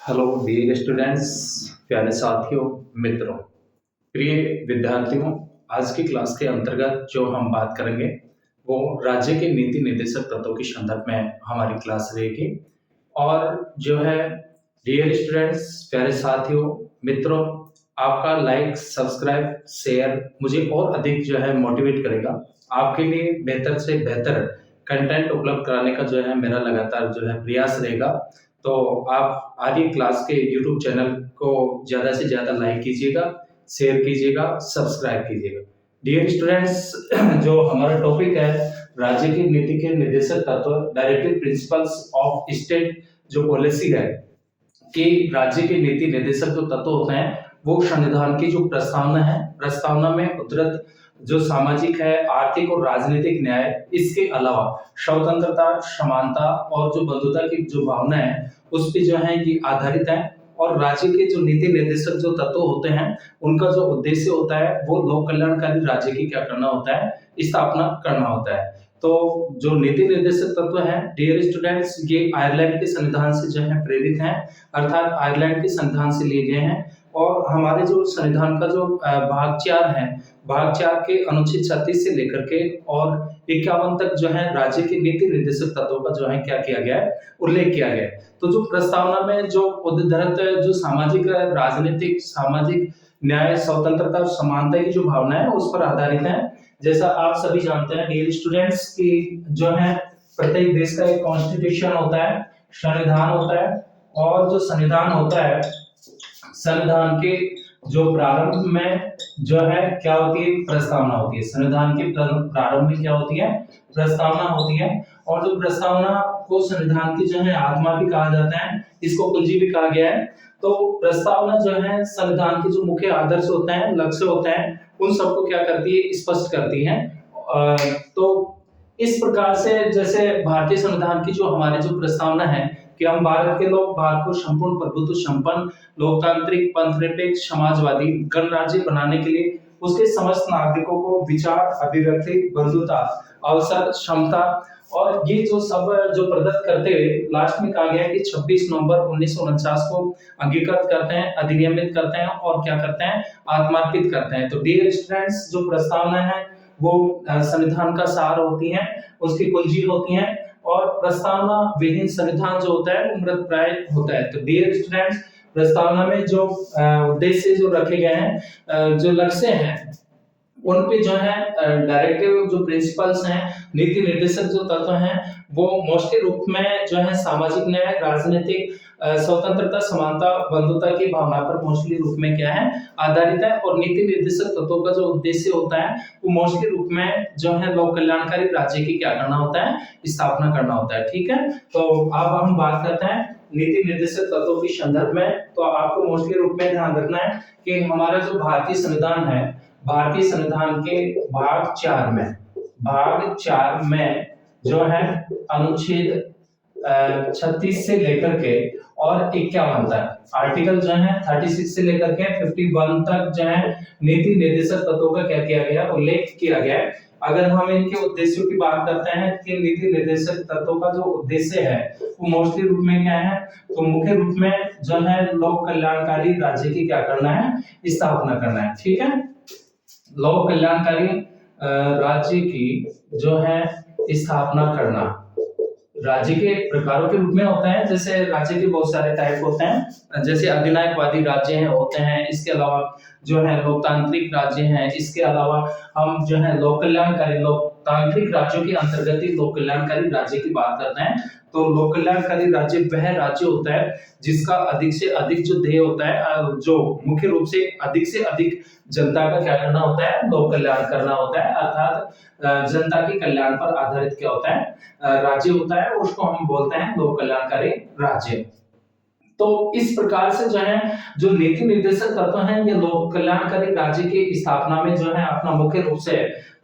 Hello dear students, प्यारे साथियों, मित्रों, प्रिय विद्यार्थियों। आज की क्लास के अंतर्गत जो हम बात करेंगे वो राज्य के नीति निर्देशक तत्वों के संदर्भ में हमारी क्लास रहेगी। और जो है डियर स्टूडेंट्स, प्यारे साथियों, मित्रों, आपका लाइक, सब्सक्राइब, शेयर मुझे और अधिक जो है मोटिवेट करेगा। आपके लिए बेहतर से बेहतर कंटेंट उपलब्ध कराने का जो है मेरा लगातार जो है प्रयास रहेगा। तो आप आगे क्लास के यूट्यूब चैनल को ज़्यादा से ज़्यादा लाइक कीजिएगा, शेयर कीजिएगा, सब्सक्राइब कीजिएगा। डियर स्टूडेंट्स, जो हमारा टॉपिक है राज्य की नीति के निर्देशक तत्व, डायरेक्टिव प्रिंसिपल्स ऑफ स्टेट, जो पॉलिसी है कि राज्य के नीति निर्देशक जो तत्व होते हैं वो संविधान की जो प्रस्तावना है, प्रस्तावना में उद्धृत जो सामाजिक है, आर्थिक और राजनीतिक न्याय, इसके अलावा स्वतंत्रता, समानता और जो बंधुता की जो भावना है उस पे जो है ये आधारित है। और राज्य के जो नीति निर्देशक जो तत्व होते हैं उनका जो उद्देश्य होता है वो लोक कल्याणकारी राज्य की क्या करना होता है, स्थापना करना होता है। तो जो नीति निर्देशक तत्व है डियर स्टूडेंट्स, ये आयरलैंड के संविधान से जो है प्रेरित हैं, अर्थात आयरलैंड के संविधान से लिए गए हैं। और हमारे जो संविधान का जो भाग 4 है, भाग 4 के अनुच्छेद 36 से लेकर के और 51 तक जो है राज्य के नीति निर्देशक तत्वों का जो है क्या किया गया है, उल्लेख किया गया है। तो जो प्रस्तावना में जो उद्धृत जो सामाजिक, राजनीतिक, सामाजिक न्याय, स्वतंत्रता और समानता की जो भावना है उस पर आधारित है। जैसा आप सभी जानते हैं डियर स्टूडेंट्स की जो है प्रत्येक देश का एक कॉन्स्टिट्यूशन होता है, संविधान होता है। और जो संविधान होता है, संविधान के जो प्रारंभ में जो है क्या होती है, प्रस्तावना होती है। संविधान के प्रारंभ में क्या होती है, प्रस्तावना होती है। और जो प्रस्तावना को संविधान की जो है आत्मा भी कहा जाता है, इसको कुंजी भी कहा गया है। तो प्रस्तावना जो है संविधान के जो मुख्य आदर्श होते हैं, लक्ष्य होते हैं, उन सबको क्या करती है, स्पष्ट करती है। तो इस प्रकार से जैसे भारतीय संविधान की जो हमारी जो प्रस्तावना है कि हम भारत के लोग भारत को संपूर्ण प्रभुत्व संपन्न, लोकतांत्रिक, पंथनिरपेक्ष, समाजवादी गणराज्य बनाने के लिए उसके समस्त नागरिकों को विचार, अभिव्यक्ति, बंधुता, अवसर, क्षमता और ये जो सब जो प्रदत्त करते हुए लास्ट में कहा गया है कि 26 नवंबर 1949 को अंगीकृत करते हैं, अधिनियमित करते हैं और क्या करते हैं, आत्मार्पित करते हैं। तो डियर स्टूडेंट्स, जो प्रस्तावना है वो संविधान का सार होती है, उसकी कुंजी होती है। और प्रस्तावना विहीन संविधान जो होता है वो मृतप्राय होता है। तो डियर स्टूडेंट्स, प्रस्तावना में जो उद्देश्य जो रखे गए हैं, जो लक्ष्य हैं, उन पे जो है डायरेक्टिव जो प्रिंसिपल्स हैं, नीति निर्देशक जो तत्व हैं, वो मोस्टली रूप में जो है सामाजिक न्याय, राजनीतिक, स्वतंत्रता, समानता, बंधुता की भावना पर मोस्टली रूप में क्या है, आधारित है। और नीति निर्देशक तत्वों का जो उद्देश्य होता है वो मोस्टली रूप में जो है लोक कल्याणकारी राज्य की क्या करना होता है, स्थापना करना होता है। ठीक है, तो अब हम बात करते हैं नीति निर्देशक तत्वों के संदर्भ में। तो आपको मोस्टली रूप में ध्यान रखना है कि हमारा जो भारतीय संविधान है, भारतीय संविधान के भाग 4 में जो है अनुच्छेद 36 से लेकर के और 51 तक, आर्टिकल जो है 36 से लेकर के 51 तक जो है नीति निर्देशक तत्वों का क्या किया गया, उल्लेख किया गया है। अगर हम इनके उद्देश्यों की बात करते हैं कि नीति निर्देशक तत्वों का जो उद्देश्य है वो मोस्टली रूप में क्या है, तो मुख्य रूप में जो है लोक कल्याणकारी राज्य की क्या करना है, स्थापना करना है। ठीक है, लोक कल्याणकारी राज्य की जो है स्थापना करना राज्य के प्रकारों के रूप में होता है। जैसे राज्य के बहुत सारे टाइप होते हैं, जैसे अधिनायकवादी राज्य हैं होते हैं, इसके अलावा जो है लोकतांत्रिक राज्य हैं, इसके अलावा हम जो है लोक कल्याणकारी, लोकतांत्रिक राज्यों के अंतर्गत ही लोक कल्याणकारी राज्य की बात करते हैं। तो लोक कल्याणकारी राज्य वह राज्य होता है जिसका अधिक से अधिक जो ध्येय होता है, जो मुख्य रूप से अधिक जनता का क्या करना होता है, लोक कल्याण करना होता है, अर्थात जनता के कल्याण पर आधारित क्या होता है, राज्य होता है, उसको हम बोलते हैं लोक कल्याणकारी राज्य। तो इस प्रकार से जो है जो नीति निर्देशक तत्व हैं ये लोक कल्याणकारी राज्य की स्थापना में जो है अपना मुख्य रूप से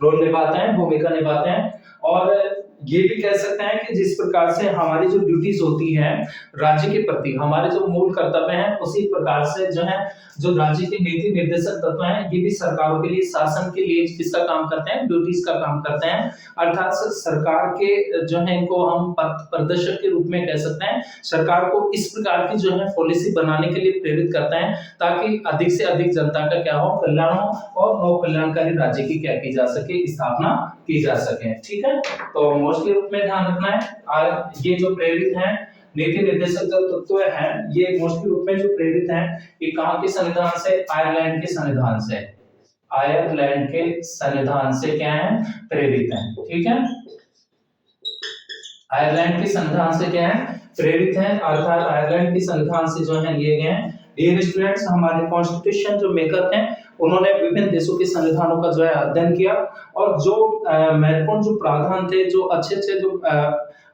रोल निभाते हैं, भूमिका निभाते हैं। और ये भी कह सकते हैं कि जिस प्रकार से हमारी जो ड्यूटीज होती है राज्य के प्रति, हमारे जो मूल कर्तव्य हैं, उसी प्रकार से जो है जो राज्य के नीति निर्देशक तत्व हैं, ये भी सरकारों के लिए, शासन के लिए किसका काम करते हैं, ड्यूटीज का काम करते हैं। अर्थात सरकार के जो है इनको हम पथ प्रदर्शक के रूप में कह सकते हैं। सरकार को इस प्रकार की जो है पॉलिसी बनाने के लिए प्रेरित करते हैं ताकि अधिक से अधिक जनता का क्या हो, कल्याण हो और नव कल्याणकारी राज्य की क्या की जा सके, स्थापना की जा सके। ठीक है, तो मोस्टली रूप में ध्यान रखना है। ये जो प्रेरित हैं नीति निर्देशक जो तत्व हैं, ये मोस्टली रूप में जो प्रेरित हैं, ये कहाँ के संविधान से, आयरलैंड के संविधान से, आयरलैंड के संविधान से क्या है, प्रेरित हैं। ठीक है, आयरलैंड के संविधान से क्या है, प्रेरित हैं, अर्थात आयरलैंड के संविधान से जो है लिए गए हैं। डियर स्टूडेंट्स, हमारे कॉन्स्टिट्यूशन जो मेकर हैं उन्होंने विभिन्न देशों के संविधानों का जो है अध्ययन किया और जो महत्वपूर्ण जो प्रावधान थे, जो अच्छे जो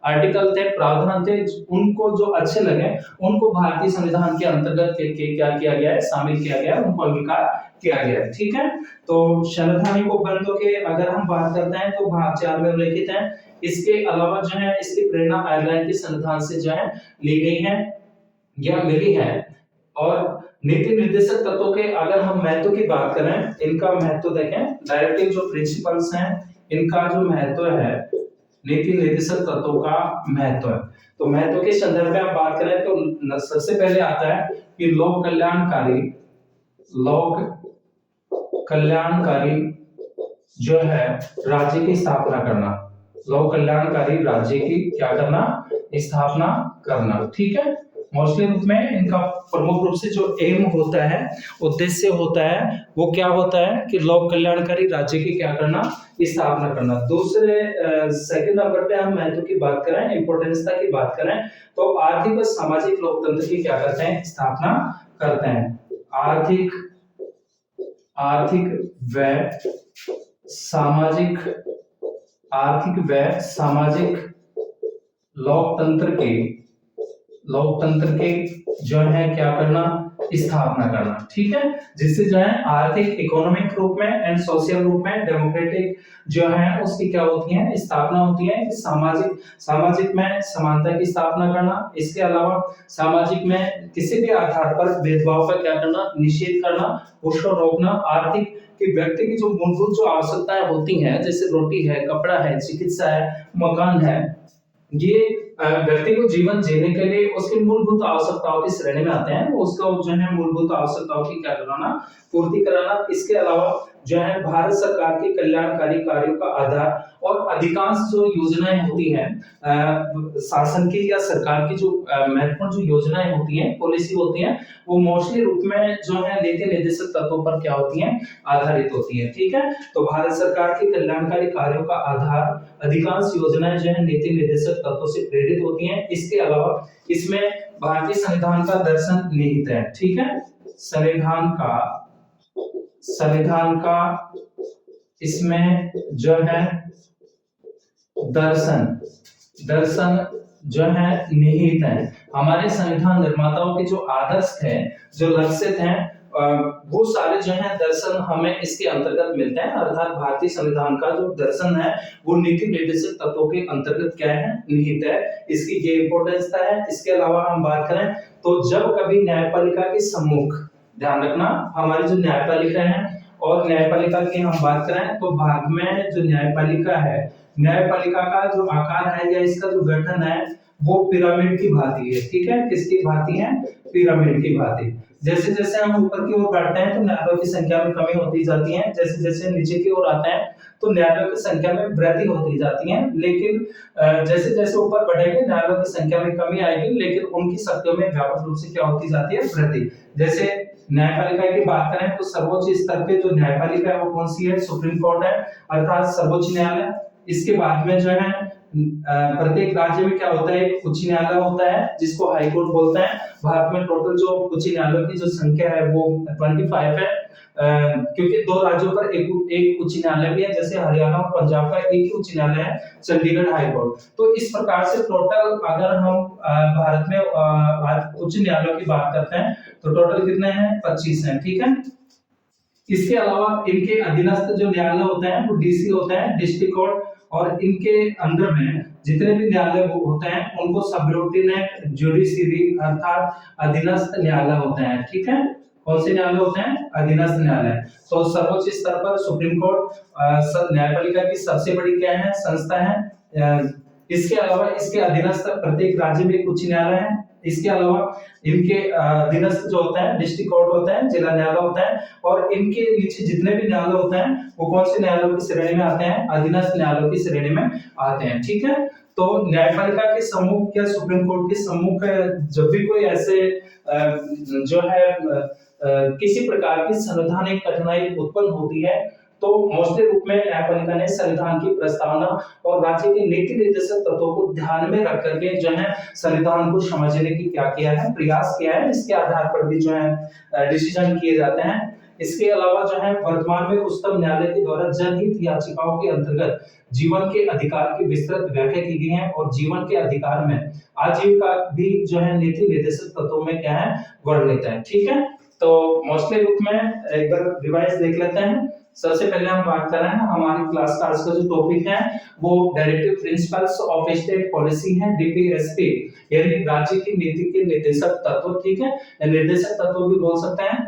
आर्टिकल थे, प्रावधान थे, उनको जो अच्छे लगे उनको भारतीय संविधान के अंतर्गत क्या किया गया है, शामिल किया गया है, उनको अंगीकार किया गया है। ठीक है, तो संवैधानिक उपबंधों के अगर हम बात करते हैं तो भाग 4 में उल्लेखित है। इसके अलावा जो है इसकी प्रेरणा आयरलैंड के संविधान से जो है ली गई है या मिली है। और नीति निर्देशक तत्वों के अगर हम महत्व की बात करें, इनका महत्व देखें, डायरेक्टिव जो प्रिंसिपल्स हैं, इनका जो महत्व है, नीति निर्देशक तत्वों का महत्व है। तो महत्व के संदर्भ में आप बात करें तो सबसे पहले आता है कि लोक कल्याणकारी जो है राज्य की स्थापना करना, लोक कल्याणकारी राज्य की क्या करना, स्थापना करना। ठीक है, मोस्टली रूप में इनका प्रमुख रूप से जो एम होता है, उद्देश्य होता है, वो क्या होता है कि लोक कल्याणकारी राज्य की क्या करना, स्थापना करना। दूसरे सेकंड नंबर पे हम महत्व की बात करें, इंपोर्टेंसता की बात करें तो आर्थिक और सामाजिक लोकतंत्र की क्या करते हैं, स्थापना करते हैं। आर्थिक व सामाजिक लोकतंत्र के जो है क्या करना, स्थापना करना। ठीक है, जिससे जो है आर्थिक, इकोनॉमिक रूप में एंड सोशल रूप में डेमोक्रेटिक जो है उसकी क्या होती है, स्थापना होती है। सामाजिक में समानता की स्थापना करना, इसके अलावा सामाजिक में किसी भी आधार पर भेदभाव का क्या करना, निषेध करना, उसको रोकना। आर्थिक कि व्यक्ति की जो मूलभूत जो आवश्यकताएं होती हैं, जैसे रोटी है, कपड़ा है, चिकित्सा है, मकान है, ये व्यक्ति को जीवन जीने के लिए उसकी मूलभूत आवश्यकताओं की श्रेणी में आते हैं। उसको जो है मूलभूत आवश्यकताओं की क्या कराना, पूर्ति कराना। इसके अलावा जो है भारत सरकार के कल्याणकारी कार्यों का आधार और अधिकांश जो योजनाएं होती हैं शासन की या सरकार की, जो महत्वपूर्ण जो योजनाएं होती हैं, पॉलिसी होती हैं, वो मोस्टली रूप में जो है नीति निर्देशक तत्वों पर क्या होती हैं, आधारित होती है। ठीक है, तो भारत सरकार के कल्याणकारी कार्यों का आधार अधिकांश योजनाएं जो है नीति निर्देशक तत्वों से प्रेरित होती हैं। इसके अलावा इसमें भारतीय संविधान का दर्शन निहित है। ठीक है, संविधान का इसमें जो है दर्शन जो है निहित है। हमारे संविधान निर्माताओं के जो आदर्श थे, जो लक्ष्य थे, वो सारे जो है दर्शन हमें इसके अंतर्गत मिलते हैं। अर्थात भारतीय संविधान का जो दर्शन है वो नीति निर्देशक तत्वों के अंतर्गत क्या है, निहित है। इसकी ये इंपोर्टेंस है। इसके अलावा हम बात करें तो जब कभी न्यायपालिका के सम्मुख, ध्यान रखना, हमारी जो न्यायपालिका है और न्यायपालिका की हम बात करें तो भारत में जो न्यायपालिका है, न्यायपालिका का जो आकार है या इसका जो गठन है वो पिरामिड की भांति है। ठीक है, किसकी भांति है, पिरामिड की भांति। जैसे जैसे हम ऊपर की ओर बढ़ते हैं तो न्यायालयों की संख्या में कमी होती जाती है, जैसे जैसे नीचे की ओर आते हैं तो न्यायालयों की संख्या में वृद्धि होती जाती है। लेकिन जैसे जैसे ऊपर बढ़ेंगे न्यायालयों की संख्या में कमी आएगी, लेकिन उनकी शक्तियों में व्यापक रूप से क्या होती जाती है, वृद्धि। जैसे न्यायपालिका की बात करें तो सर्वोच्च स्तर पे जो न्यायपालिका है वो कौन सी है, सुप्रीम कोर्ट है, अर्थात सर्वोच्च न्यायालय। इसके बाद में जो है प्रत्येक राज्य में क्या होता है, एक उच्च न्यायालय होता है जिसको हाई कोर्ट बोलते हैं। भारत में टोटल जो उच्च न्यायालयों की जो संख्या है वो 25 है, क्योंकि 2 राज्यों पर एक उच्च न्यायालय भी है, जैसे हरियाणा और पंजाब का एक ही उच्च न्यायालय है, चंडीगढ़ हाई कोर्ट। तो इस प्रकार से टोटल अगर हम भारत में उच्च न्यायालयों की बात करते हैं तो टोटल कितने हैं, 25 हैं। ठीक है, इसके अलावा इनके अधीनस्थ जो न्यायालय होते हैं वो डीसी होते हैं, डिस्ट्रिक्ट कोर्ट, और इनके अंदर में जितने भी न्यायालय होते हैं उनको सबऑर्डिनेट जुडिशरी अर्थात अधीनस्थ न्यायालय होते हैं। ठीक है, कौन से न्यायालय होते हैं? अधीनस्थ न्यायालय। तो सर्वोच्च स्तर पर सुप्रीम कोर्ट न्यायपालिका की सबसे बड़ी क्या है? संस्था है। इसके अलावा इसके अधीनस्थ प्रत्येक राज्य में एक उच्च न्यायालय है। इसके अलावा इनके अधीनस्थ जो होता है डिस्ट्रिक्ट कोर्ट होता है, जिला न्यायालय होता है, और इनके नीचे जितने भी न्यायालय होते हैं वो कौन से न्यायालयों की श्रेणी में आते हैं? अधीनस्थ न्यायालयों की श्रेणी में आते हैं। ठीक है, तो न्यायपालिका के सम्मुख या सुप्रीम कोर्ट के सम्मुख जब भी कोई ऐसे जो है किसी प्रकार की संवैधानिक कठिनाई उत्पन्न होती है तो मोस्टली रूप में न्यायपालिका ने संविधान की प्रस्तावना और राज्य के नीति निर्देशक तत्वों को ध्यान में रख करके जो है संविधान को समझने की क्या किया है? प्रयास किया है। इसके आधार पर भी जो है डिसीजन किए जाते हैं। इसके अलावा जो है वर्तमान में उच्चतम न्यायालय के द्वारा जनहित याचिकाओं के अंतर्गत जीवन के अधिकार की विस्तृत व्याख्या की गई है और जीवन के अधिकार में आजीविका भी जो है नीति निर्देशक तत्वों में क्या है? वर्णित है। ठीक है, तो मोस्टली रूप में एक बार रिवाइज देख लेते हैं। सबसे पहले हम बात कर रहे हैं हमारी क्लास का आज का जो टॉपिक है वो directive principles of state policy है, डीपीएसपी, यानी राज्य की नीति के निर्देशक तत्व। ठीक है, निर्देशक तत्व भी बोल सकते हैं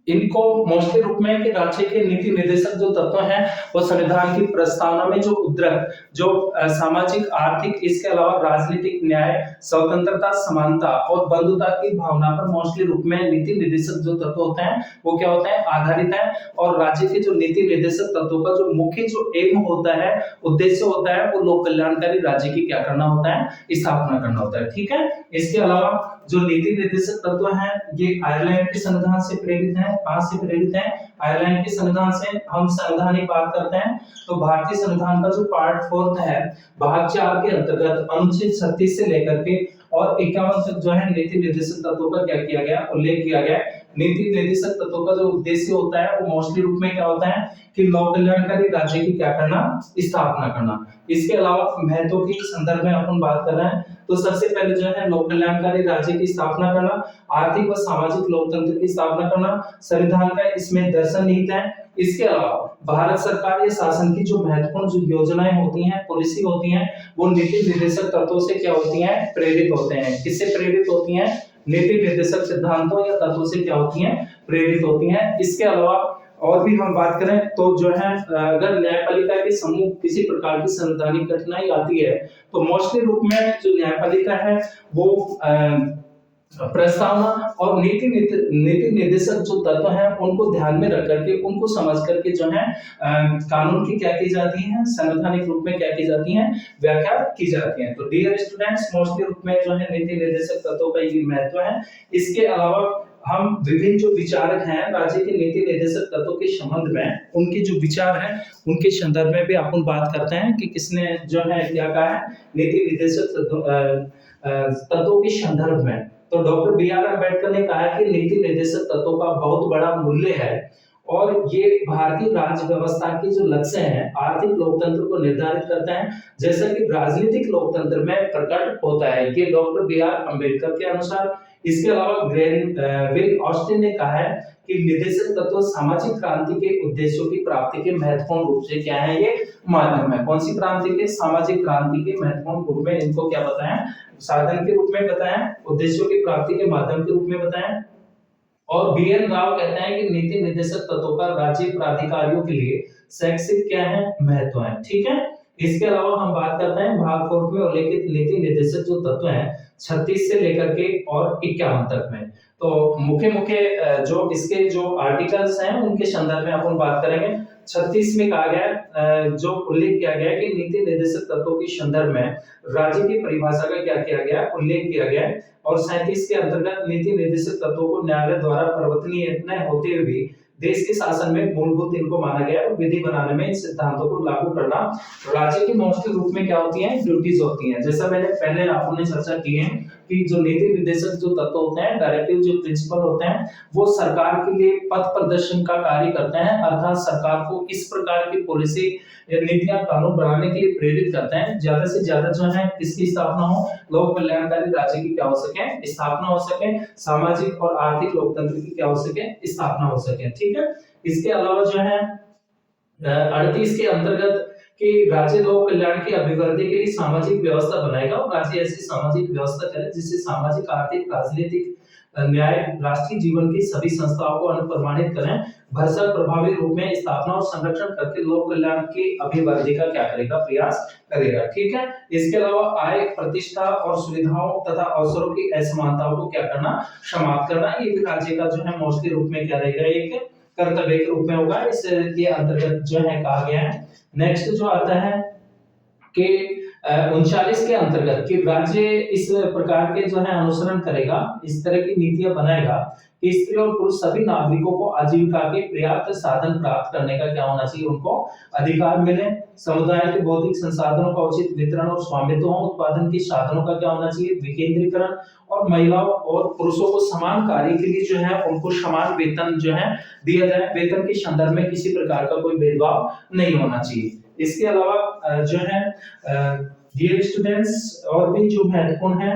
इनको मोस्टली रूप में कि राज्य के नीति निर्देशक जो तत्व हैं वो संविधान की प्रस्तावना में जो उद्दृत जो सामाजिक आर्थिक इसके अलावा राजनीतिक न्याय स्वतंत्रता समानता और बंधुता की भावना पर मोस्टली रूप में नीति निर्देशक जो तत्व होते हैं वो क्या होते हैं? आधारित है। और राज्य के जो नीति निर्देशक तत्वों का जो मुख्य जो एम होता है, उद्देश्य होता है, वो लोक कल्याणकारी राज्य की क्या करना होता है? स्थापना करना होता है। ठीक है, इसके अलावा जो नीति निर्देशक तत्व हैं ये आयरलैंड के संविधान से प्रेरित हैं। कहां से प्रेरित हैं? आयरलैंड के संविधान से। हम संवैधानिक बात करते हैं तो भारतीय संविधान का जो पार्ट 4 है भाग 4 के अंतर्गत अनुच्छेद 36 से लेकर के और 51 तक जो है नीति निर्देशक तत्वों का क्या किया गया? उल्लेख किया गया। नीति निर्देशक तत्वों का जो उद्देश्य होता है वो मोस्टली रूप में क्या होता है कि लोक कल्याणकारी राज्य की क्या करना? स्थापना करना। इसके अलावा महत्व के संदर्भ में अपन बात कर रहे हैं तो सबसे पहले जो है लोक कल्याणकारी राज्य की स्थापना करना, आर्थिक व सामाजिक लोकतंत्र की स्थापना करना, संविधान का इसमें दर्शन निहित है। इसके अलावा भारत सरकार या शासन की जो महत्वपूर्ण जो योजनाएं होती हैं, पॉलिसी होती हैं, वो नीति निर्देशक तत्वों से क्या होती हैं? प्रेरित होते हैं। किससे प्रेरित होती हैं? नीति निर्देशक सिद्धांतों या तत्वों से क्या होती हैं? प्रेरित होती हैं। इसके अलावा और भी हम बात करें तो जो है अगर न्यायपालिका के सम्मुख किसी प्रकार की संवैधानिक कठिनाई आती है तो मोस्टली रूप में जो न्यायपालिका है वो प्रस्तावना और नीति निर्देशक जो तत्व हैं उनको ध्यान में रख करके उनको समझ करके जो है कानून की क्या की जाती है? संवैधानिक रूप में क्या की जाती है? व्याख्या की जाती है। तो डियर स्टूडेंट्स, मोस्टली रूप में जो है नीति निर्देशक तत्वों का ये महत्व है। इसके अलावा हम विभिन्न जो विचारक हैं राज्य के नीति निर्देशक तत्वों के संबंध में उनके जो विचार हैं उनके संदर्भ में भी अपन बात करते हैं कि किसने जो है क्या कहा है नीति निर्देशक तत्वों के संदर्भ में। तो डॉक्टर बी.आर. अम्बेडकर ने कहा कि नीति निर्देशक तत्वों का बहुत बड़ा मूल्य है और ये भारतीय राज्य व्यवस्था के जो लक्ष्य हैं आर्थिक लोकतंत्र को निर्धारित करते हैं जैसा कि राजनीतिक लोकतंत्र में प्रकट होता है। ये डॉक्टर बी.आर. अम्बेडकर के अनुसार। इसके अलावा विल ऑस्टिन ने कहा है कि निर्देशक तत्व सामाजिक क्रांति के उद्देश्यों की प्राप्ति के महत्वपूर्ण रूप से क्या है? ये माध्यम है। कौन सी क्रांति के? सामाजिक क्रांति के महत्वपूर्ण रूप में इनको क्या बताया? साधन के रूप में बताया, उद्देश्यों की प्राप्ति के माध्यम के रूप में बताया। और बी.एन. राव कहते हैं कि नीति निर्देशक तत्वों का राज्य प्राधिकारियों के लिए शैक्षिक क्या है? महत्व है। ठीक है, इसके अलावा हम बात करते हैं भाग 4 में उल्लेखित नीति निर्देशक जो तत्व हैं 36 से लेकर के और 51 तक में। तो मुख्य जो इसके जो आर्टिकल्स हैं उनके संदर्भ में अपन बात करेंगे। 36 में कहा गया जो उल्लेख किया गया कि नीति निर्देशक तत्वों के संदर्भ में राज्य की परिभाषा का क्या किया गया? उल्लेख किया गया। और 37 के अंतर्गत नीति निर्देशक तत्वों को न्यायालय द्वारा परिवर्तनीय न होते हुए भी देश के शासन में मूलभूत इनको माना गया और विधि बनाने में इन सिद्धांतों को लागू करना राज्य की मोस्टली रूप में क्या होती है? ड्यूटीज होती हैं। जैसा मैंने पहले आपने चर्चा की है कि जो नीति निर्देशक जो तत्व होते हैं, डायरेक्टिव जो प्रिंसिपल होते हैं, वो सरकार के लिए पथ प्रदर्शन का कार्य करते हैं, अर्थात सरकार को इस प्रकार की पॉलिसी या नीतियां कानून बनाने के लिए प्रेरित करते हैं ज्यादा से ज्यादा जो है किसकी स्थापना हो? लोक कल्याणकारी राज्य की क्या हो सके? स्थापना हो सके, सामाजिक और आर्थिक लोकतंत्र की क्या हो सके? स्थापना हो सके। ठीक है, इसके अलावा जो है 38 के अंतर्गत कि राज्य लोक कल्याण की अभिवृद्धि के लिए सामाजिक व्यवस्था बनाएगा और राज्य ऐसी सामाजिक व्यवस्था करे जिससे सामाजिक, आर्थिक, राजनीतिक, न्याय, राष्ट्रीय जीवन की सभी संस्थाओं को अनुप्रमाणित करें, भरसक प्रभावी रूप में स्थापना और संरक्षण करके लोक कल्याण की अभिवृद्धि का क्या करेगा, प्रयास करेगा। ठीक है। इसके अलावा आय, प्रतिष्ठा और सुविधाओं तथा अवसरों की असमानताओं को क्या करना, समाप्त करना, ये भी राज्य का जो है मोस्टली रूप में क्या रहेगा, एक कर्तव्य के रूप में होगा। इसके अंतर्गत जो है कहा गया है। नेक्स्ट जो आता है कि 39 के अंतर्गत कि राज्य इस प्रकार के जो है अनुसरण करेगा, इस तरह की नीतियां बनाएगा कि स्त्री और पुरुष सभी नागरिकों को आजीविका के पर्याप्त साधन प्राप्त करने का क्या होना चाहिए, उनको अधिकार मिले, समुदाय के भौतिक संसाधनों का उचित वितरण और स्वामित्व हो, उत्पादन के साधनों का क्या होना चाहिए, विकेंद्रीकरण, और महिलाओं और पुरुषों को समान कार्य के लिए जो है उनको समान वेतन जो है दिया जाए, वेतन के संदर्भ में किसी प्रकार का कोई भेदभाव नहीं होना चाहिए। इसके अलावा जो है डियर स्टूडेंट्स और भी जो महत्वपूर्ण है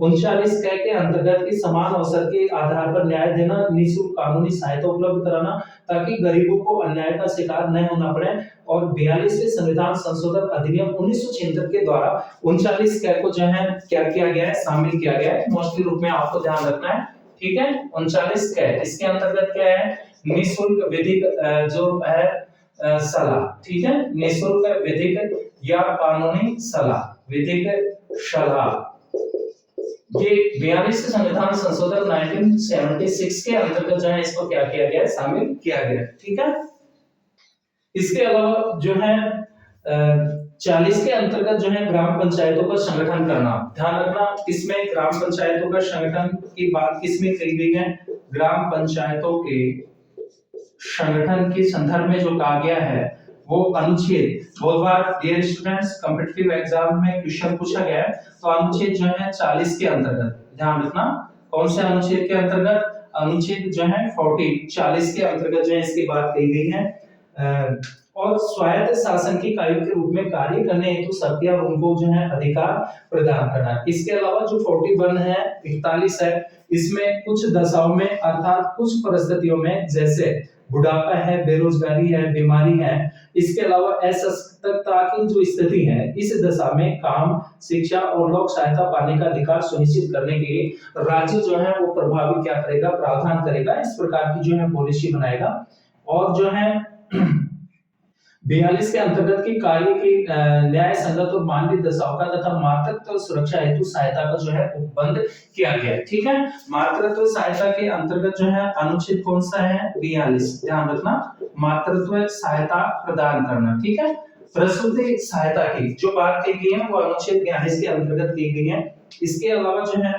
39 के अंतर्गत की समान अवसर के आधार पर न्याय देना, निःशुल्क कानूनी सहायता उपलब्ध कराना ताकि गरीबों को अन्याय का शिकार न होना पड़े, और 42वें संविधान संशोधन अधिनियम 1976 के द्वारा 39 कै को जो है क्या किया गया है, शामिल किया गया है। मोस्टली रूप में आपको ध्यान रखना है। ठीक है। 39 कै इसके अंतर्गत क्या है, निःशुल्क विधिक जो है सलाह। ठीक है। निःशुल्क विधिक या कानूनी सलाह, विधिक सलाह, ये 42 संविधान संशोधन 1976 के अंतर्गत जो है इसको क्या किया गया है, शामिल किया गया है। ठीक है। इसके अलावा जो है 40 के अंतर्गत जो है ग्राम पंचायतों का संगठन करना। ध्यान रखना किसमें ग्राम पंचायतों का संगठन की बात किसमें कही गई है, ग्राम पंचायतों के संगठन के संदर्भ में जो कहा गया है वो अनुच्छेद, बहुत बार डियर स्टूडेंट्स कॉम्पिटिटिव एग्जाम में क्वेश्चन पूछा गया है, तो अनुच्छेद जो है 40 के अंतर्गत ध्यान रखना, कौन से अनुच्छेद के अंतर्गत, अनुच्छेद जो है 40 के अंतर्गत जो है इसकी बात कही गई है। और स्वायत्त शासन की इकाई के रूप में कार्य करने हेतु शक्ति और उनको जो है अधिकार प्रदान करना। इसके अलावा जो 41 है, 41 है, इसमें कुछ दशाओं में अर्थात कुछ परिस्थितियों में जैसे बुढ़ापा है, बेरोजगारी है, बीमारी है, इसके अलावा असशक्तता की जो स्थिति है, इस दशा में काम, शिक्षा और लोक सहायता पाने का अधिकार सुनिश्चित करने के लिए राज्य जो है वो प्रभावी क्या करेगा, प्रावधान करेगा, इस प्रकार की जो है पॉलिसी बनाएगा। और जो है 42 के अंतर्गत की कार्य की न्याय संगत और मानवीय दशाओं का तथा मातृत्व सुरक्षा हेतु सहायता का जो है उपबंध किया गया है। ठीक है। मातृत्व सहायता के अंतर्गत जो है अनुच्छेद कौन सा है, 42, ध्यान रखना, मातृत्व सहायता प्रदान करना। ठीक है। प्रसूति सहायता की जो बात की गई है वो अनुच्छेद 42 के अंतर्गत की गई है। इसके अलावा जो है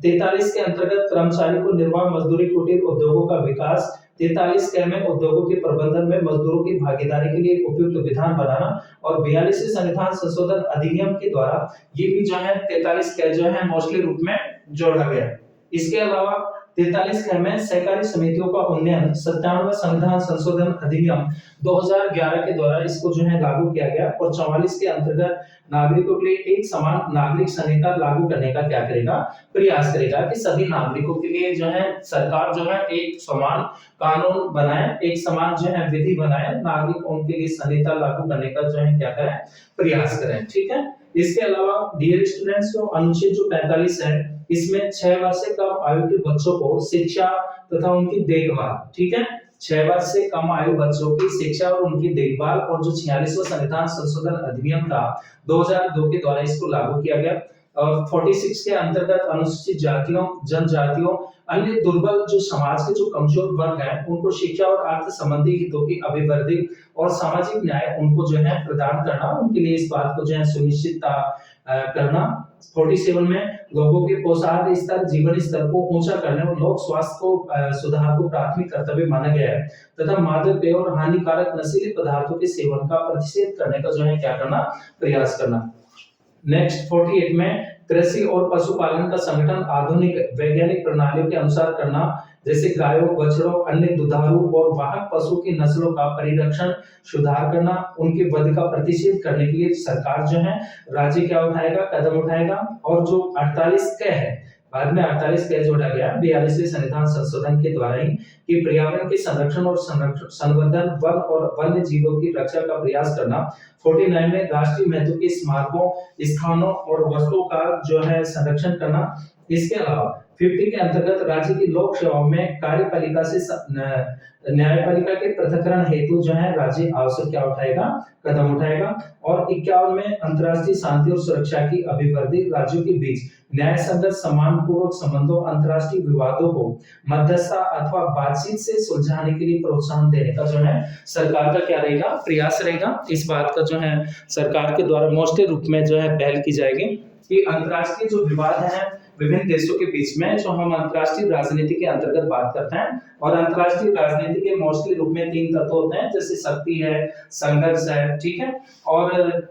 43 के अंतर्गत कर्मचारी को निर्माण मजदूरी कुटीर उद्योगों का विकास, 43 कै में उद्योगों के प्रबंधन में मजदूरों की भागीदारी के लिए उपयुक्त विधान बनाना, और 42वें संविधान संशोधन अधिनियम के द्वारा ये भी जो है 43 कै जो है मोस्टली रूप में जोड़ा गया है। इसके अलावा 43 कै में सहकारी समितियों का उन्नयन, 97वें संविधान संशोधन अधिनियम 2011 के द्वारा इसको जो है लागू किया गया, और 44 के अंतर्गत नागरिकों के लिए एक समान नागरिक संहिता लागू करने का क्या करेगा, प्रयास करेगा कि सभी नागरिकों के लिए जो है सरकार जो है एक समान कानून बनाए, एक समान जो है विधि बनाए, नागरिक उनके लिए संहिता लागू करने का जो है क्या करें, प्रयास करें। ठीक है। इसके अलावा डियर स्टूडेंट्स जो अनुच्छेद जो 45 है, इसमें 6 वर्ष से कम आयु के बच्चों को शिक्षा तथा उनकी देखभाल, ठीक है, 6 वर्ष से कम आयु बच्चों की शिक्षा और उनकी देखभाल, और जो 46वां संविधान संशोधन अधिनियम था 2002 के द्वारा इसको लागू किया गया। और 46 के अंतर्गत अनुसूचित जातियों, जनजातियों, अन्य दुर्बल जो समाज के जो कमजोर वर्ग हैं उनको शिक्षा और अर्थ संबंधी हितों की अभिवृद्धि और सामाजिक न्याय उनको जो है प्रदान करना, उनके लिए इस बात को जो है सुनिश्चितता करना। 47 में लोगों के पोषाहार स्तर, जीवन स्तर को ऊंचा करने और लोक स्वास्थ्य को सुधार को प्राथमिक कर्तव्य माना गया है, तथा मादक पेय और हानिकारक नशीले पदार्थों के सेवन का प्रतिषेध करने का जो है क्या करना, प्रयास करना। नेक्स्ट 48 में कृषि और पशुपालन का संगठन आधुनिक वैज्ञानिक प्रणालियों के अनुसार करना, जैसे गायों, बछड़ों, अन्य दुधारू और वाहक पशु की नस्लों का परिरक्षण, सुधार करना, उनके वध का प्रतिषेध करने के लिए सरकार जो है राज्य क्या उठाएगा, कदम उठाएगा। और जो 48 क है बाद में 48 क्या जोड़ा गया 42वें संविधान संशोधन के द्वारा ही कि पर्यावरण के संरक्षण और संवर्धन, वन और वन्य जीवों की रक्षा का प्रयास करना। 49 में राष्ट्रीय महत्व के स्मारकों, स्थानों और वस्तुओं का जो है संरक्षण करना। इसके अलावा 50 के अंतर्गत राज्य की लोक सेवाओं में कार्यपालिका से न्यायपालिका के पृथक्करण हेतु जो है राज्य आवश्यक क्या उठाएगा, कदम उठाएगा। और 51 में अंतर्राष्ट्रीय शांति और सुरक्षा की अभिवृद्धि, राज्यों के बीच न्याय संगत सम्मानपूर्वक संबंधों, अंतर्राष्ट्रीय विवादों को मध्यस्थता अथवा बातचीत से सुलझाने के लिए प्रोत्साहन देने का जो है सरकार का क्या रहेगा, प्रयास रहेगा। इस बात का जो है सरकार के द्वारा मोस्टली रूप में जो है पहल की जाएगी कि अंतर्राष्ट्रीय जो विवाद है विभिन्न देशों के बीच में, जो हम अंतर्राष्ट्रीय राजनीति के अंतर्गत बात करते हैं, और अंतर्राष्ट्रीय राजनीति के मोस्टली रूप में 3 तत्व होते हैं, जैसे शक्ति है, संघर्ष है, ठीक है, और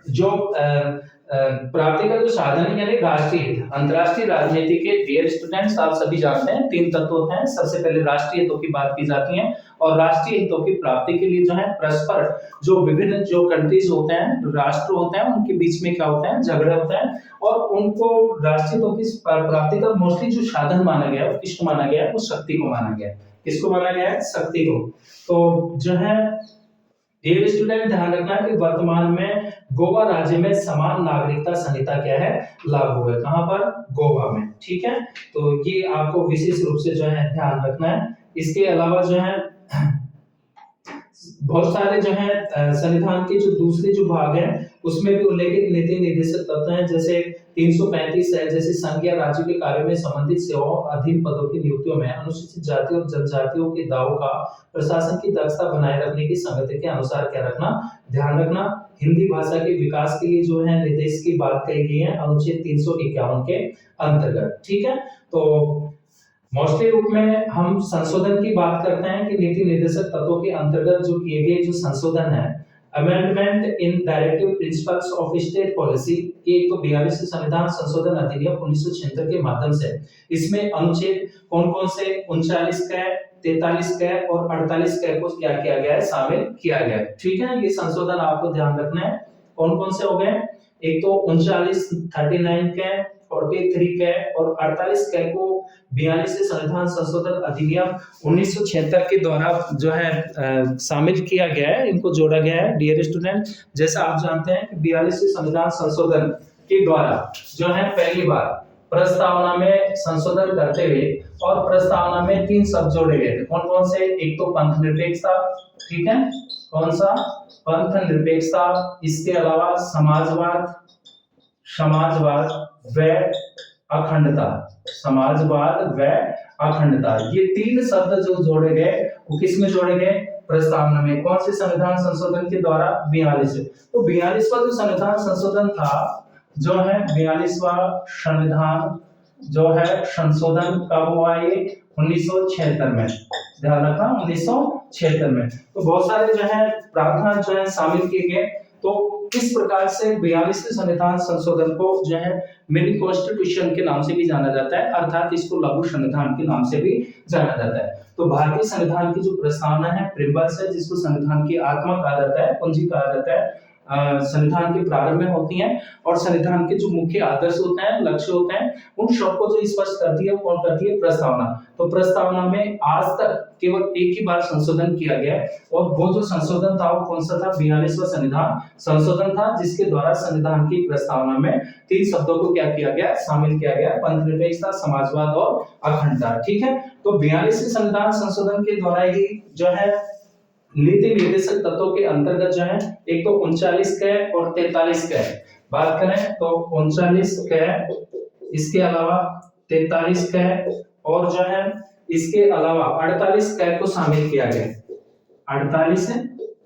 जो प्राप्ति का जो साधन है यानी राष्ट्रीय हित। अंतर्राष्ट्रीय राजनीति के डियर स्टूडेंट्स आप सभी जानते हैं 3 तत्व होते हैं। सबसे पहले राष्ट्रीय हितों की बात की जाती है, और राष्ट्रीय हितों की प्राप्ति के लिए जो है परस्पर जो विभिन्न जो कंट्रीज होते हैं, राष्ट्र होते हैं, उनके बीच में क्या होता है, झगड़े होते हैं, और उनको राष्ट्रीय हितों की प्राप्ति का मोस्टली जो साधन माना गया है, किसको माना गया है, वो शक्ति को माना गया है। किसको माना गया है, शक्ति को। तो जो है डियर स्टूडेंट ध्यान रखना कि वर्तमान में गोवा राज्य में समान नागरिकता संहिता क्या है, लागू है। कहां पर, गोवा में, ठीक है। तो ये आपको विशेष रूप से जो है ध्यान रखना है। इसके अलावा जो है बहुत सारे जो है संविधान के जो दूसरे जो भाग हैं उसमें भी उल्लेखित नीति निर्देशक तत्व हैं, जैसे 335 है, जैसे संघ या राज्य के कार्यों में संबंधित सेवाओं अधीन पदों की नियुक्तियों में अनुसूचित जाति और जनजातियों के दावों का प्रशासन की दक्षता बनाए रखने की संगति के अनुसार क्या रखना, ध्यान रखना। हिंदी भाषा के विकास के लिए जो है निर्देश की बात कही गई है अनुच्छेद 351 के अंतर्गत, ठीक है। तो मोस्टली रूप में हम संशोधन की बात करते हैं कि नीति निर्देशक तत्वों के अंतर्गत जो किए गए जो संशोधन है, amendment in directive principles of state policy, ये तो 42वें संविधान संशोधन अधिनियम 1976 के माध्यम से इसमें अनुच्छेद कौन कौन से 39 का, 43 का और 48 का को क्या किया गया है, शामिल किया गया है, ठीक है। ये संशोधन आपको ध्यान रखना है। कौन कौन से हो गए, एक तो 39 39 का, 43 का और 48 का को 42वें संविधान संशोधन अधिनियम 1976 के द्वारा जो है शामिल किया गया है, इनको जोड़ा गया है। डियर स्टूडेंट जैसा आप जानते हैं कि 42वें संविधान संशोधन के द्वारा जो है पहली बार प्रस्तावना में संशोधन करते हुए और प्रस्तावना में 3 शब्द जोड़े गए थे। कौन कौन से, एक तो पंथ निरपेक्षता, ठीक है, कौन सा, पंथ निरपेक्षता, इसके अलावा समाजवाद, समाजवाद व अखंडता, समाजवाद व अखंडता, ये 3 शब्द जो जोड़े गए वो किस में जोड़े गए, प्रस्तावना में। कौन से संविधान संशोधन के द्वारा, 42। तो 42वां जो संविधान संशोधन था जो है 42वां संविधान जो है संशोधन कब हुआ, ये 1976 में, ध्यान रखना 1976 में। तो बहुत सारे जो है प्रावधान जो है शामिल किए गए। तो किस प्रकार से 42वें संविधान संशोधन को जो है मिनी कॉन्स्टिट्यूशन के नाम से भी जाना जाता है, अर्थात इसको लघु संविधान के नाम से भी जाना जाता है। तो भारतीय संविधान की जो प्रस्तावना है, प्रिम्बल्स है, जिसको संविधान की आत्मा कहा जाता है, कुंजी कहा जाता है, संविधान के प्रारंभ में होती हैं, और संविधान के जो मुख्य आदर्श होते हैं, लक्ष्य होते हैं, उन सबको जो स्पष्ट करती है कौन करती है, प्रस्तावना। तो प्रस्तावना में आज तक केवल एक ही बार संशोधन किया गया है, और वो जो संशोधन था वो कौन सा था, 42वां संविधान संशोधन था, जिसके द्वारा संविधान की प्रस्तावना में 3 शब्दों को क्या किया गया, शामिल किया गया, पंथ निरपेक्षता, समाजवाद और अखंडता, ठीक है। तो 42वें संविधान संशोधन के द्वारा ही जो है नीति निर्देशक तत्वों के अंतर्गत जो है एक तो 39 का और 43 का बात करें तो 39 का, इसके अलावा 43 का, और जो है इसके अलावा 48 का को शामिल किया गया। 48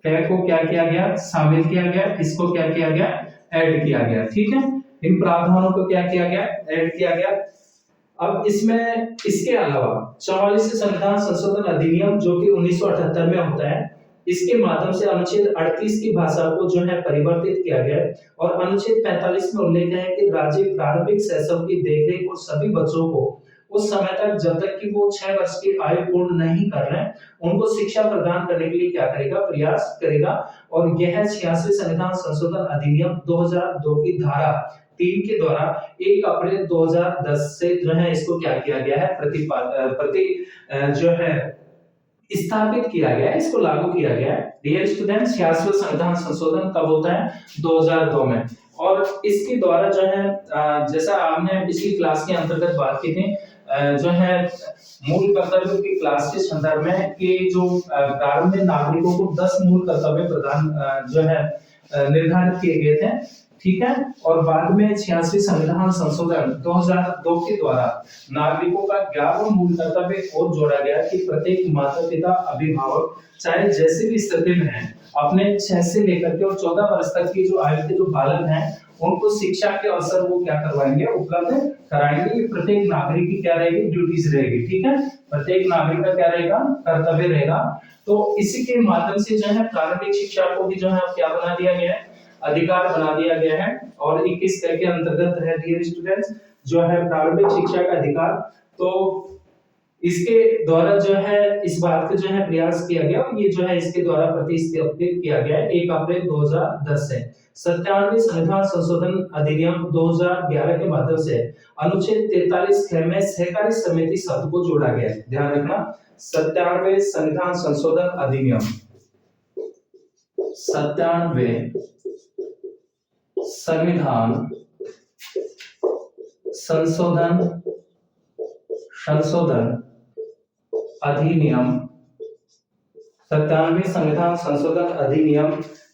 का को क्या किया गया, शामिल किया गया, इसको क्या किया गया, ऐड किया गया, ठीक है। इन प्रावधानों को क्या किया गया, ऐड किया गया। अब इसमें इसके अलावा 44वें संविधान संशोधन अधिनियम जो कि 1978 में होता है, इसके माध्यम से अनुच्छेद 38 की भाषा को जो है परिवर्तित किया गया है, और अनुच्छेद 45 में उल्लेख है कि राज्य प्रारंभिक शैशव की देखरेख और सभी बच्चों को उस समय तक जब तक कि वो 6 वर्ष की आयु पूर्ण नहीं कर रहे हैं उनको शिक्षा प्रदान करने के लिए क्या करेगा, प्रयास करेगा। और यह 86वें संविधान संशोधन अधिनियम 2002 की धारा 3 के द्वारा 1 अप्रैल 2010 से जो है इसको क्या किया गया है, जो है स्थापित किया गया है, इसको लागू किया गया है। डियर स्टूडेंट्स, 66वां संविधान संशोधन कब होता है? 2002 में। और इसके द्वारा जो है जैसा आपने पिछली क्लास के अंतर्गत बात की थी, जो है मूल कर्तव्यों की क्लास के संदर्भ में कि जो प्रारंभ में नागरिकों को 10 मूल कर्तव्य प्रदान जो है निर्धारित किए गए थे, ठीक है। और बाद में 86 संविधान संशोधन 2002 के द्वारा नागरिकों का 11वां मूल कर्तव्य और जोड़ा गया कि प्रत्येक माता पिता अभिभावक चाहे जैसे भी स्थिति में है, अपने 6 से लेकर के और 14 वर्ष तक की जो आयु के जो बालक हैं उनको शिक्षा के अवसर वो क्या करवाएंगे, उपलब्ध कराएंगे। ये प्रत्येक नागरिक की क्या रहेगी, ड्यूटीज रहेगी, ठीक है। प्रत्येक नागरिक का क्या रहेगा, कर्तव्य रहेगा। तो इसी के माध्यम से जो है प्रारंभिक शिक्षा को भी जो है क्या बना दिया गया है, अधिकार बना दिया गया है। और 21 के अंतर्गत है डियर स्टूडेंट्स जो है प्रारंभिक शिक्षा का अधिकार। तो इसके द्वारा जो है इस बात का जो है प्रयास किया गया, और ये जो है इसके द्वारा प्रतिस्थापित किया गया है 1 अप्रैल 2010 से। 97वें संविधान संशोधन अधिनियम 2011 के माध्यम से अनुच्छेद 43 ख में सहकारी समिति शब्द को जोड़ा गया है। ध्यान रखना, 97वें संविधान संशोधन अधिनियम, 97वें संविधान संशोधन अधिनियम, 97वें संविधान संशोधन अधिनियम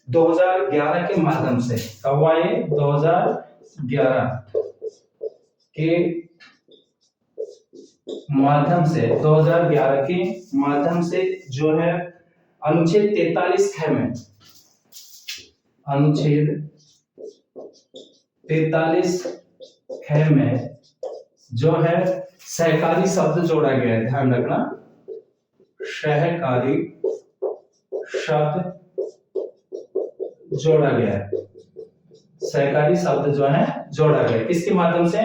2011 के माध्यम से, कब आए, 2011 के माध्यम से, 2011 के माध्यम से जो है अनुच्छेद 43 ख में, अनुच्छेद 43 ख में जो है सहकारी शब्द जोड़ा गया है। ध्यान रखना, सहकारी शब्द जोड़ा गया है, सहकारी शब्द जो है जोड़ा गया है। किसके माध्यम से?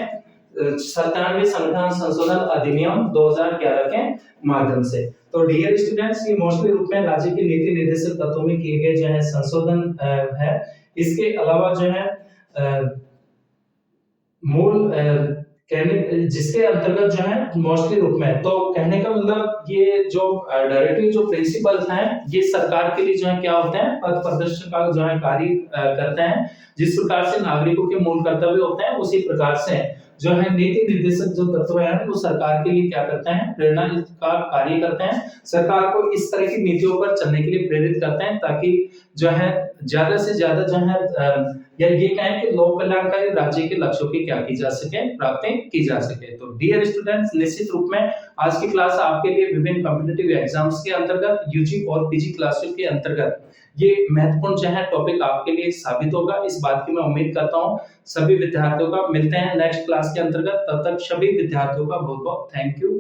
97वें संविधान संशोधन अधिनियम 2011 के माध्यम से। तो डियर स्टूडेंट्स, ये मोस्टली रूप में राज्य के नीति निर्देशक तत्वों में किए गए जो है संशोधन है। इसके अलावा जो है मूल जिसके अंतर्गत जो है मोस्टली रूप में, तो कहने का मतलब ये जो डायरेक्टली जो प्रिंसिपल्स हैं ये सरकार के लिए जो है क्या होते हैं, पथ प्रदर्शन का जो है कार्य करते हैं। जिस प्रकार से नागरिकों के मूल कर्तव्य होते हैं, उसी प्रकार से जो है नीति निर्देशक जो तत्व है वो सरकार के लिए क्या करते हैं, प्रेरणा का कार्य करते हैं। सरकार को इस तरह की नीतियों पर चलने के लिए प्रेरित करते हैं ताकि जो है ज्यादा से ज्यादा जो है या ये कहें कि लोक कल्याणकारी राज्य के लक्ष्यों की क्या की जा सके, प्राप्ति की जा सके। तो डियर स्टूडेंट्स, निश्चित रूप में आज की क्लास आपके लिए विभिन्न कॉम्पिटिटिव एग्जाम्स के अंतर्गत, यूजी और पीजी क्लासों के अंतर्गत ये महत्वपूर्ण जो है टॉपिक आपके लिए साबित होगा, इस बात की मैं उम्मीद करता हूं। सभी विद्यार्थियों का मिलते हैं नेक्स्ट क्लास के अंतर्गत, तब तक सभी विद्यार्थियों का बहुत बहुत थैंक यू।